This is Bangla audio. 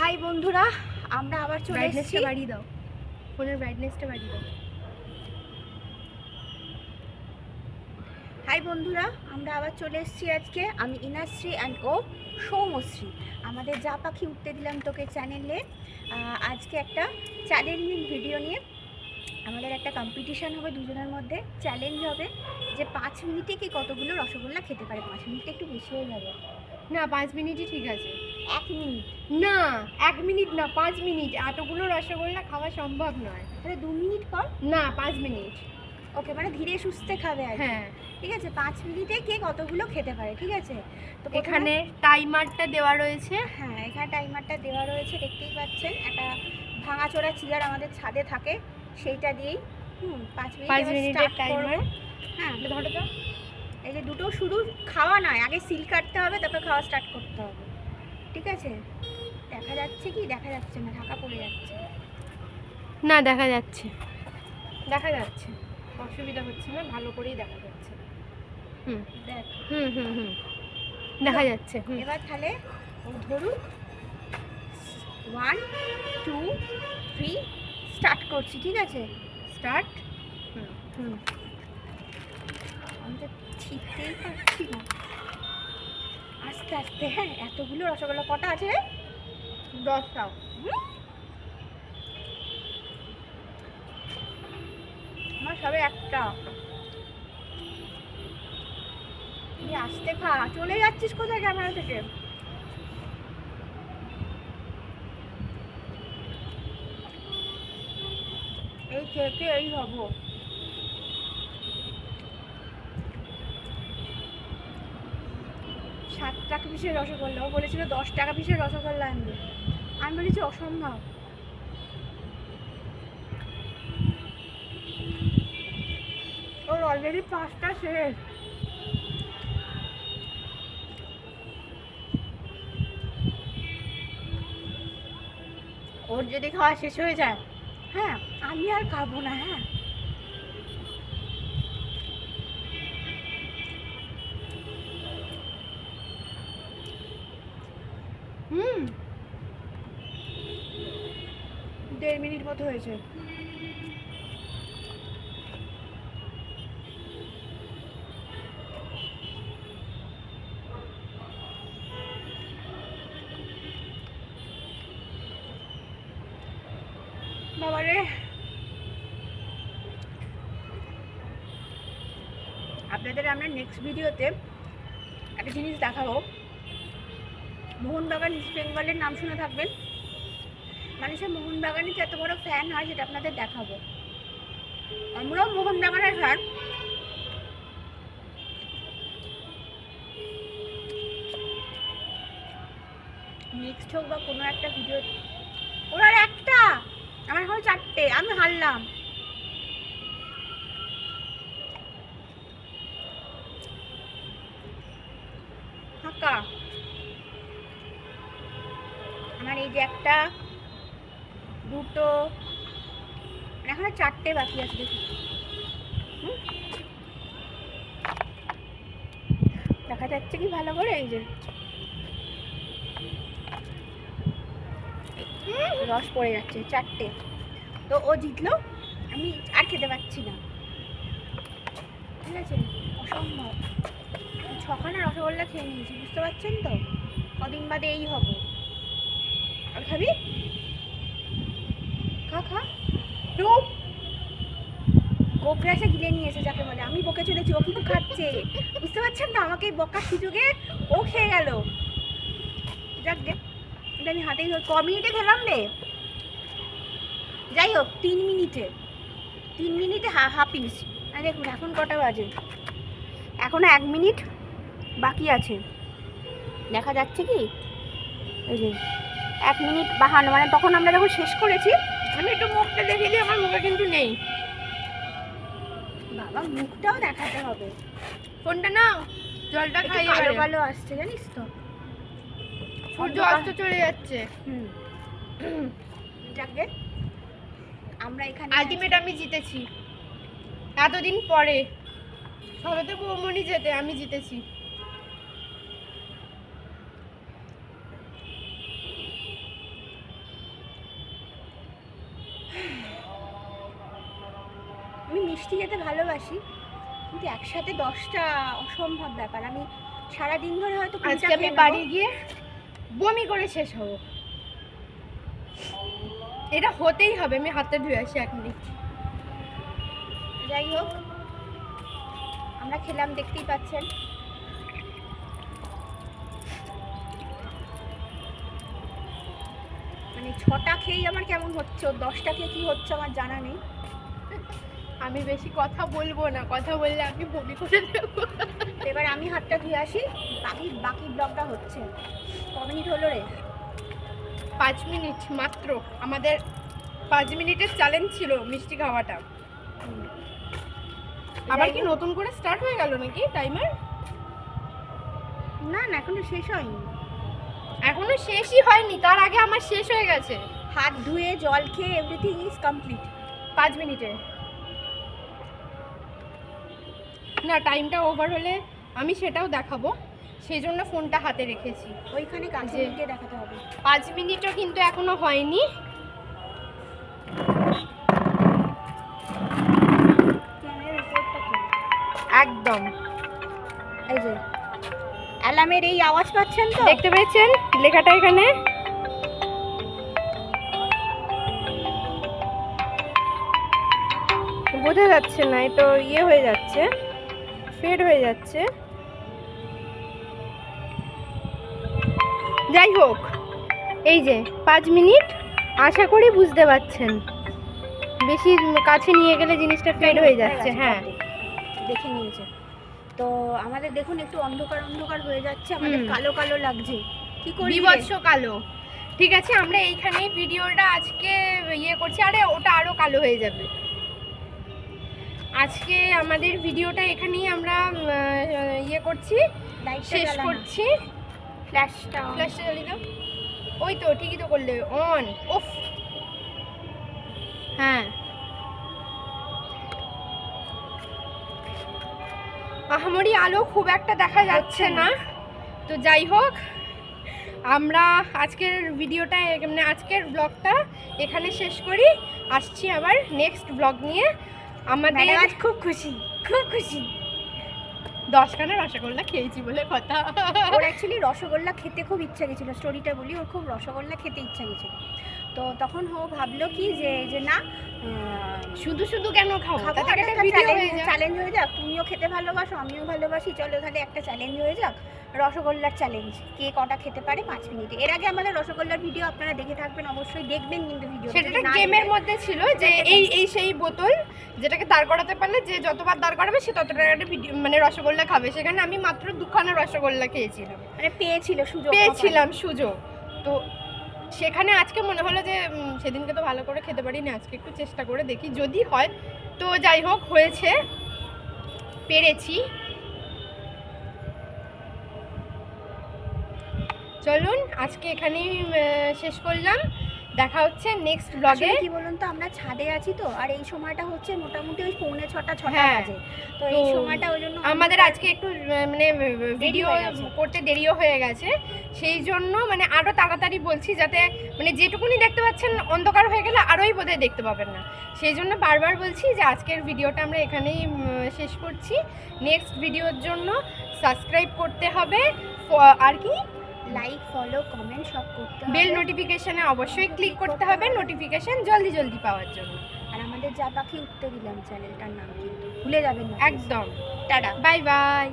হাই বন্ধুরা, আমরা আবার চলে এসেছি। ব্রাইটনেসটা বাড়িয়ে দাও, ফোনের ব্রাইটনেসটা বাড়িয়ে দাও। হাই বন্ধুরা, আমরা আবার চলে এসেছি আজকে। আমি ইনাশ্রী অ্যান্ড ও সৌমশ্রী। আমাদের যা পাখি উঠতে দিলাম তোকে চ্যানেলে আজকে একটা চ্যালেঞ্জিং ভিডিও নিয়ে আমাদের একটা কম্পিটিশান হবে, দুজনের মধ্যে চ্যালেঞ্জ হবে যে 5 মিনিটে কি কতগুলো রসগোল্লা খেতে পারে। 5 মিনিটে একটু বেশি হয়ে যাবে। না, 5 মিনিটই ঠিক আছে। 1 মিনিট না, 1 মিনিট না, 5 মিনিট। এতগুলো রসগোল্লা খাওয়া সম্ভব নয়। তাহলে 2 মিনিট কর। না, 5 মিনিট। ওকে, মানে ধীরে সুস্থে খাবে আর কি। হ্যাঁ, ঠিক আছে, 5 মিনিটে কে কতগুলো খেতে পারে। ঠিক আছে, তো এখানে টাইমারটা দেওয়া রয়েছে। হ্যাঁ, এখানে টাইমারটা দেওয়া রয়েছে, দেখতেই পাচ্ছেন। একটা ভাঙাচোরা চেয়ার আমাদের ছাদে থাকে, সেইটা দিয়েই 5 মিনিটের টাইমার। হ্যাঁ, ধরো তো। এই যে দুটো শুধু খাওয়া নয়, আগে সিল কাটতে হবে, তারপর খাওয়া স্টার্ট করতে হবে। ঠিক আছে, দেখা যাচ্ছে কি দেখা যাচ্ছে না? ঢাকা পড়ে যাচ্ছে। না, দেখা যাচ্ছে, দেখা যাচ্ছে, অসুবিধা হচ্ছে না, ভালো করেই দেখা যাচ্ছে। দেখ, দেখা যাচ্ছে। এবার তাহলে ও ধরুন 1 2 3 স্টার্ট করছি। ঠিক আছে, স্টার্ট। আমি তো ছিটতেই পারছি না। আস্তে আস্তে। হ্যাঁ, এতগুলো রসগোল্লা কটা আছে রে? 10টা। আমার সবে একটা। আস্তে খা, চলে যাচ্ছিস কোথায় ক্যামেরা থেকে? এই খেতে এই হবো। ৳7 পিসের রসগোল্লা, ও বলেছিল 10 টাকা পিসের রসগোল্লা আনবে। আমি বলেছি অসম্ভব। ওর অলরেডি 5টা শেষ। ওর যদি খাওয়া শেষ হয়ে যায়, হ্যাঁ, আমি আর খাবো না। হ্যাঁ, হুম 1.5 মিনিট মতো হয়েছে। বাবারে, আপনাদের আমরা নেক্সট ভিডিওতে একটা জিনিস দেখাবো। মোহনবাগান ইস্ট বেঙ্গলের নাম শুনে থাকবেন। মানুষের মোহনবাগানের যে এত বড় ফ্যান হয় সেটা আপনাদের দেখাবো। আমরাও মোহনবাগানের ফ্যান। নেক্সট হোক বা কোনো একটা ভিডিও। ওর আর একটা, আমার এখন 4টে, আমি হারলাম। ফাঁকা। আমার এই যে একটা, দুটো, এখন 4টে বাকি আছে। দেখি, দেখা যাচ্ছে কি ভালো করে? এই যে রস পড়ে যাচ্ছে। 4টে, তো ও জিতলো। আমি আর খেতে পাচ্ছি না। ঠিক আছে, অসম্ভব। 6খানা রসগোল্লা খেয়ে নিয়েছি, বুঝতে পারছেন তো? কদিন বাদে এই হবো। আর খাবি? খা খা। গোবরা এসে গিলে নিয়েছে, যাকে বলে। আমি বকে চলেছি, ও কিন্তু খাচ্ছে। বুঝতে পারছেন তো? আমাকে এই বকার সুযোগে ও খেয়ে গেল। যাক গে, এটা আমি হাতেই ধর। ক মিনিটে খেলাম রে? যাই হোক, 3 মিনিটে 3 মিনিটে হাফ পিস। আর দেখুন এখন কটা বাজে, এখনো 1 মিনিট বাকি আছে। দেখা যাচ্ছে কি? এই যে 1 মিনিট 52, মানে তখন আমরা যখন শেষ করেছি। আমি একটু মুখটা দেখে দিই, আমার মুখে কিন্তু নেই। বাবা, মুখটাও দেখাতে হবে। ফোনটা নাও, জলটা একটু খাই। কালো কালো আসছে, জানিস তো? সূর্য অস্ত চলে যাচ্ছে। যাকে আমরা এখানে আলটিমেট আমি জিতেছি এতদিন পরে। সবে তো বৌমনি যেতে, আমি জিতেছি। মিষ্টি খেতে ভালোবাসি, কিন্তু একসাথে 10টা অসম্ভব ব্যাপার। আমি সারাদিন ধরে হয়তো আজকে আমি বাড়ি গিয়ে বমি করে শেষ হব, এটা হতেই হবে। আমি হাতে ধুয়ে আসি 1 মিনিট। যাই হোক, আমরা খেলাম, দেখতেই পাচ্ছেন। মানে 6টা খেয়েই আমার কেমন হচ্ছে, 10টা খেয়ে কী হচ্ছে আমার জানা নেই। আমি বেশি কথা বলবো না, কথা বললে আমি বমি করে দেবো। এবার আমি হাতটা ধুয়ে আসি, বাকি ব্লগটা হচ্ছে। ক মিনিট হলো রে? 5 মিনিট মাত্র। আমাদের 5 মিনিটের চ্যালেঞ্জ ছিল মিষ্টি খাওয়াটা। আবার কি নতুন করে স্টার্ট হয়ে গেল নাকি টাইমার? না না, এখনো শেষ হয়নি। এখনো শেষই হয়নি, তার আগে আমার শেষ হয়ে গেছে। হাত ধুয়ে জল খেয়ে এভরিথিং ইজ কমপ্লিট। 5 মিনিটে না, টাইমটা ওভার হলে আমি সেটাও দেখাবো, সেই জন্য ফোনটা হাতে রেখেছি। ওইখানে কাছে গিয়ে দেখাতে হবে। 5 মিনিটও কিন্তু এখনো হয়নি। একদম এই যে অ্যালার্মের এই আওয়াজ পাচ্ছেন তো? দেখতে পেয়েছেন লেখাটা এখানে? বোঝা যাচ্ছে না, এটা ইয়ে হয়ে যাচ্ছে, ফেড হয়ে যাচ্ছে। যাই হোক, এই যে 5 মিনিট, আশা করি বুঝতে পারছেন। বেশি কাছে নিয়ে গেলে জিনিসটা ফেড হয়ে যাচ্ছে। হ্যাঁ, দেখে নিয়েছে তো। আমাদের দেখুন একটু অন্ধকার অন্ধকার হয়ে যাচ্ছে, আমাদের কালো কালো লাগছে। কি করি? বিভৎস কালো। ঠিক আছে, আমরা এইখানেই ভিডিওটা আজকে ইয়ে করছি। আরে ওটা আরো কালো হয়ে যাবে। আজকে আমাদের ভিডিওটা এখানেই আমরা ইয়ে করছি, শেষ করছি। ফ্ল্যাশটা জ্বালিয়ে দাও। ওই তো ঠিকই তো করলে, অন অফ। হ্যাঁ, আহামরি আলো খুব একটা দেখা যাচ্ছে না। তো যাই হোক, আমরা আজকের ভিডিওটা মানে আজকের ব্লগটা এখানে শেষ করি। আসছি আবার নেক্সট ব্লগ নিয়ে। আমাদের আজ খুব খুশি, খুব খুশি। 10খানা রসগোল্লা খেয়েছি বলে কথা। ওর অ্যাকচুয়ালি রসগোল্লা খেতে খুব ইচ্ছা গেছিলো, স্টোরিটা বলি। ওর খুব রসগোল্লা খেতে ইচ্ছা গেছিলো, তো তখন ও ভাবলো কি যে না, শুধু শুধু কেন খাবো, তাতে একটা ভিডিও হয়ে যাক, চ্যালেঞ্জ হয়ে যাক। তুমিও খেতে ভালোবাসো, আমিও ভালোবাসি, চলো তাহলে একটা চ্যালেঞ্জ হয়ে যাক, রসগোল্লার চ্যালেঞ্জ। কে কটা খেতে পারে 5 মিনিটে। এর আগে আমাদের রসগোল্লার ভিডিও আপনারা দেখে থাকবেন, অবশ্যই দেখবেন কিন্তু ভিডিও। সেটা গেমের মধ্যে ছিল যে এই সেই বোতল যেটাকে দাঁড় করাতে পারলে যে যতবার দাঁড় করাবে সে তত টাকা একটা ভিডিও মানে রসগোল্লা খাবে। সেখানে আমি মাত্র 2খানা রসগোল্লা খেয়েছিলাম, মানে পেয়েছিলাম সুযোগ। তো সেখানে আজকে মনে হলো যে সেদিনকে তো ভালো করে খেতে পারিনি, আজকে একটু চেষ্টা করে দেখি যদি হয়। তো যাই হোক, হয়েছে, পেরেছি। চলুন আজকে এখানেই শেষ করলাম, দেখা হচ্ছে নেক্সট ব্লগে। কি বলুন তো, আমরা ছাদে আছি তো, আর এই সময়টা হচ্ছে মোটামুটি ওই 6:45 হ্যাঁ, বাজে। তো এই সময়টা ওই জন্য আমাদের আজকে একটু মানে ভিডিও করতে দেরিও হয়ে গেছে। সেই জন্য মানে আরও তাড়াতাড়ি বলছি, যাতে মানে যেটুকুনি দেখতে পাচ্ছেন অন্ধকার হয়ে গেলে আরোই বোধহয় দেখতে পাবেন না। সেই জন্য বারবার বলছি যে আজকের ভিডিওটা আমরা এখানেই শেষ করছি। নেক্সট ভিডিওর জন্য সাবস্ক্রাইব করতে হবে, আর কি লাইক, ফলো, কমেন্ট সব করতে হবে। বেল নোটিফিকেশনে অবশ্যই ক্লিক করতে হবে নোটিফিকেশন জলদি পাওয়ার জন্য। আর আমাদের যা পাখি উঠতে দিলাম চ্যানেলটার নাম কিন্তু ভুলে যাবেন না একদম। Tata, bye bye.